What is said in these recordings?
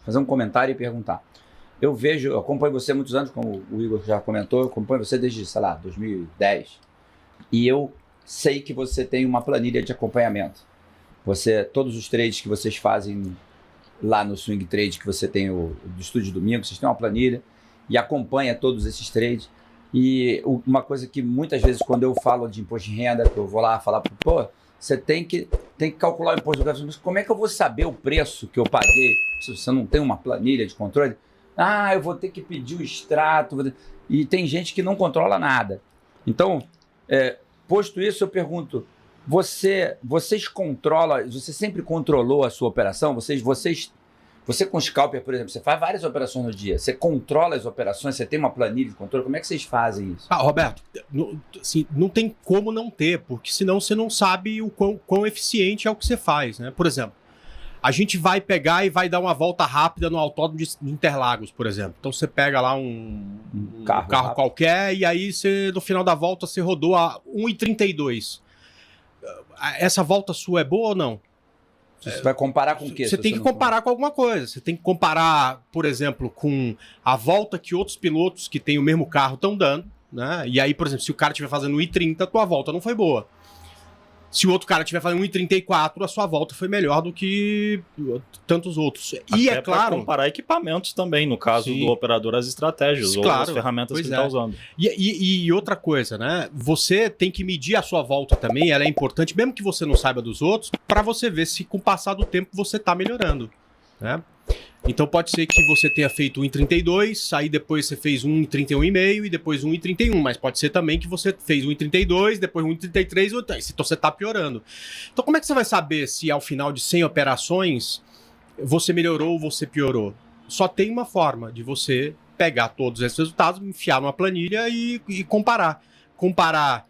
fazer um comentário e perguntar. Eu acompanho você há muitos anos, como o Igor já comentou, eu acompanho você desde, sei lá, 2010. E eu sei que você tem uma planilha de acompanhamento. Todos os trades que vocês fazem lá no Swing Trade, que você tem do Estúdio Domingo, vocês têm uma planilha e acompanha todos esses trades. E uma coisa que muitas vezes quando eu falo de imposto de renda, que eu vou lá falar, pô, você tem que calcular o imposto do gasto, mas como é que eu vou saber o preço que eu paguei se você não tem uma planilha de controle? Eu vou ter que pedir o extrato. E tem gente que não controla nada. Então, posto isso, eu pergunto, você sempre controlou a sua operação? Você com o Scalper, por exemplo, você faz várias operações no dia, você controla as operações, você tem uma planilha de controle, como é que vocês fazem isso? Roberto, assim, não tem como não ter, porque senão você não sabe o quão eficiente é o que você faz, né? Por exemplo, a gente vai pegar e vai dar uma volta rápida no autódromo de Interlagos, por exemplo. Então você pega lá um carro qualquer e aí você, no final da volta você rodou a 1,32. Essa volta sua é boa ou não? Você vai comparar com o quê? Você tem que comparar com alguma coisa. Você tem que comparar, por exemplo, com a volta que outros pilotos que têm o mesmo carro estão dando, né? E aí, por exemplo, se o cara estiver fazendo 1,30, a tua volta não foi boa. Se o outro cara estiver fazendo 1,34, a sua volta foi melhor do que tantos outros. E até claro, comparar equipamentos também, no caso do operador, as estratégias ou as ferramentas que ele está usando. E outra coisa, né? Você tem que medir a sua volta também, ela é importante, mesmo que você não saiba dos outros, para você ver se com o passar do tempo você está melhorando, né? Então pode ser que você tenha feito 1,32, aí depois você fez 1,31,5 e depois 1,31, mas pode ser também que você fez 1,32, depois 1,33, então você está piorando. Então como é que você vai saber se ao final de 100 operações você melhorou ou você piorou? Só tem uma forma de você pegar todos esses resultados, enfiar numa planilha e comparar. Comparar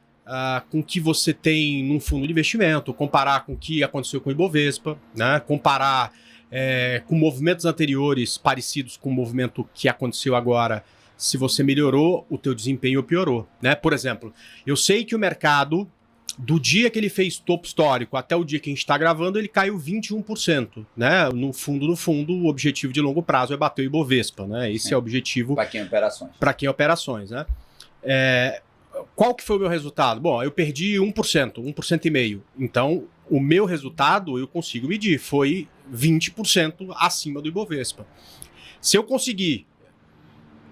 com o que você tem num fundo de investimento, comparar com o que aconteceu com o Ibovespa, né? Comparar com movimentos anteriores parecidos com o movimento que aconteceu agora, se você melhorou o teu desempenho ou piorou, né? Por exemplo, eu sei que o mercado, do dia que ele fez topo histórico até o dia que a gente está gravando, ele caiu 21%, né? No fundo, o objetivo de longo prazo é bater o Ibovespa, né? Esse é o objetivo para quem é operações. Para quem é operações, né? Qual que foi o meu resultado? Bom, eu perdi 1%, 1,5%. Então, o meu resultado eu consigo medir, foi 20% acima do Ibovespa. Se eu conseguir,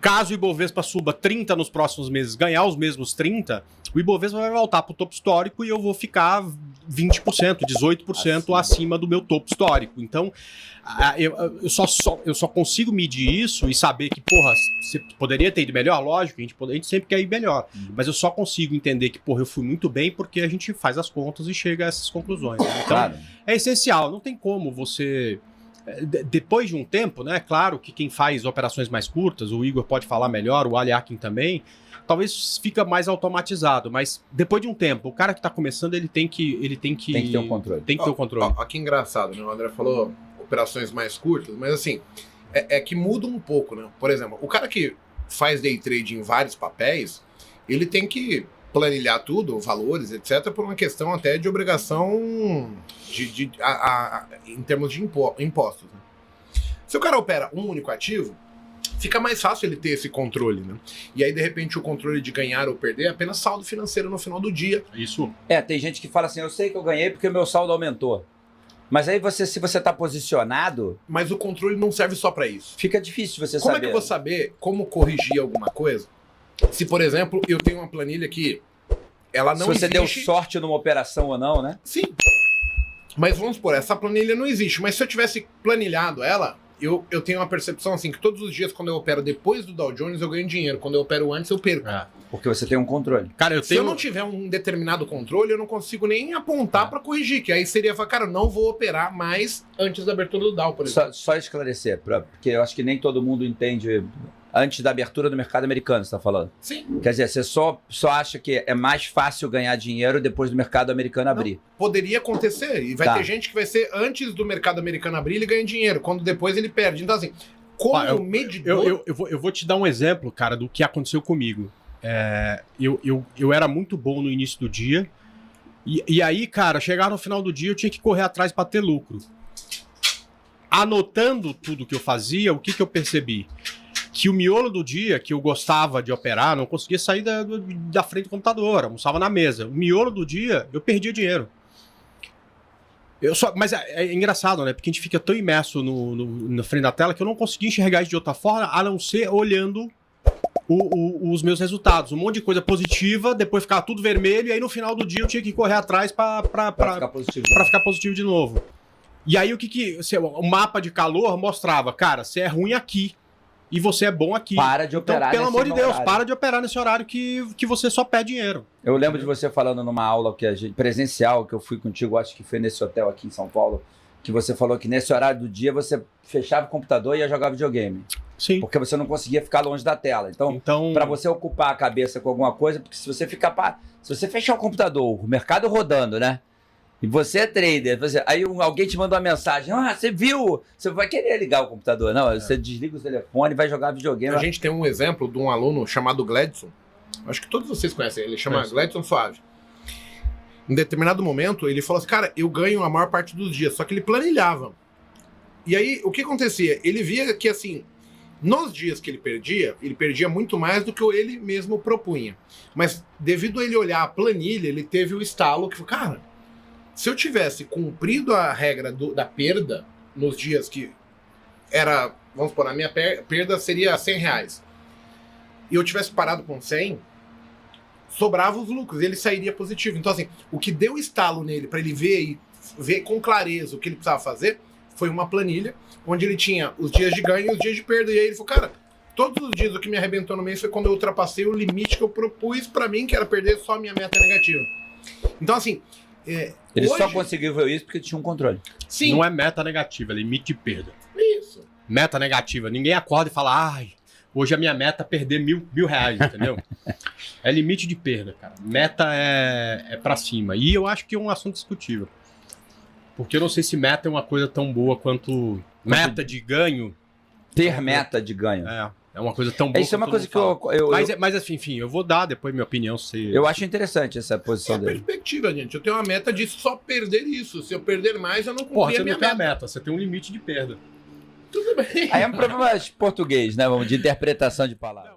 caso o Ibovespa suba 30 nos próximos meses, ganhar os mesmos 30, o Ibovespa vai voltar para o topo histórico e eu vou ficar 20%, 18% acima do meu topo histórico. Então, eu só consigo medir isso e saber que, porra, você poderia ter ido melhor, lógico, a gente sempre quer ir melhor. Mas eu só consigo entender que, porra, eu fui muito bem porque a gente faz as contas e chega a essas conclusões. Né? Então, é essencial, não tem como você... Depois de um tempo, né? Claro que quem faz operações mais curtas, o Igor pode falar melhor, o Ali Akin também, talvez fica mais automatizado, mas depois de um tempo, o cara que está começando, ele tem que ter o controle. Tem que ter o controle. Ó, que engraçado, né? O André falou operações mais curtas, mas assim, é que muda um pouco, né? Por exemplo, o cara que faz day trade em vários papéis, ele tem que planilhar tudo, valores, etc., por uma questão até de obrigação em termos de impostos. Né? Se o cara opera um único ativo, fica mais fácil ele ter esse controle, né? E aí, de repente, o controle de ganhar ou perder é apenas saldo financeiro no final do dia. Isso. Tem gente que fala assim, eu sei que eu ganhei porque o meu saldo aumentou. Mas aí, se você está posicionado... Mas o controle não serve só para isso. Fica difícil você saber. Como é que eu vou saber como corrigir alguma coisa? Se, por exemplo, eu tenho uma planilha que ela não existe... Se você deu sorte numa operação ou não, né? Sim. Mas vamos supor, essa planilha não existe. Mas se eu tivesse planilhado ela, eu tenho uma percepção assim que todos os dias, quando eu opero depois do Dow Jones, eu ganho dinheiro. Quando eu opero antes, eu perco. Porque você tem um controle. Cara, Se eu não tiver um determinado controle, eu não consigo nem apontar para corrigir. Que aí seria falar, cara, eu não vou operar mais antes da abertura do Dow, por exemplo. Só esclarecer, porque eu acho que nem todo mundo entende... Antes da abertura do mercado americano, você está falando? Sim. Quer dizer, você só acha que é mais fácil ganhar dinheiro depois do mercado americano abrir. Não, poderia acontecer. E vai ter gente que vai ser antes do mercado americano abrir, ele ganha dinheiro. Quando depois ele perde. Então, assim, como medidor... Eu vou te dar um exemplo, cara, do que aconteceu comigo. Eu era muito bom no início do dia. E aí, cara, chegar no final do dia, eu tinha que correr atrás para ter lucro. anotando tudo que eu fazia, o que eu percebi? Que o miolo do dia, que eu gostava de operar, não conseguia sair da frente do computador, almoçava na mesa. O miolo do dia, eu perdia dinheiro. Mas é engraçado, né? Porque a gente fica tão imerso na frente da tela que eu não conseguia enxergar isso de outra forma, a não ser olhando os meus resultados. Um monte de coisa positiva, depois ficava tudo vermelho, e aí no final do dia eu tinha que correr atrás pra ficar positivo de novo. E aí o mapa de calor mostrava, cara, você é ruim aqui e você é bom aqui. Para de operar pelo amor de Deus, horário. para de operar nesse horário que você só perde dinheiro. Eu lembro de você falando numa aula presencial, que eu fui contigo, acho que foi nesse hotel aqui em São Paulo, que você falou que nesse horário do dia você fechava o computador e ia jogar videogame. Sim. Porque você não conseguia ficar longe da tela. Então para você ocupar a cabeça com alguma coisa, porque se você fechar o computador, o mercado rodando, né? E você é trader, aí alguém te manda uma mensagem, você viu? Você vai querer ligar o computador. Não, você desliga o telefone e vai jogar videogame. A gente tem um exemplo de um aluno chamado Gladson. Acho que todos vocês conhecem ele. Chama Gladson Suave. Em determinado momento, ele falou assim, cara, eu ganho a maior parte dos dias. Só que ele planilhava. E aí, o que acontecia? Ele via que, assim, nos dias que ele perdia muito mais do que ele mesmo propunha. Mas, devido a ele olhar a planilha, ele teve o estalo que falou, cara, se eu tivesse cumprido a regra da perda nos dias que era, vamos supor, a minha perda seria R$100, e eu tivesse parado com 100, sobrava os lucros, ele sairia positivo. Então, assim, o que deu estalo nele para ele ver com clareza o que ele precisava fazer foi uma planilha onde ele tinha os dias de ganho e os dias de perda. E aí ele falou, cara, todos os dias o que me arrebentou no mês foi quando eu ultrapassei o limite que eu propus para mim, que era perder só a minha meta negativa. Então, assim, ele só conseguiu ver isso porque tinha um controle. Sim. Não é meta negativa, é limite de perda. Isso. Meta negativa. Ninguém acorda e fala, hoje a minha meta é perder R$1.000, entendeu? É limite de perda, cara. Meta é pra cima. E eu acho que é um assunto discutível. Porque eu não sei se meta é uma coisa tão boa quanto meta de ganho. Ter meta de ganho. É uma coisa tão boa. Isso é uma coisa que Mas enfim, eu vou dar depois minha opinião. Eu acho interessante essa posição dele. Perspectiva, gente. Eu tenho uma meta de só perder isso. Se eu perder mais, eu não cumpri você não tem a meta. Você tem um limite de perda. Tudo bem. Aí é um problema de português, né? De interpretação de palavras.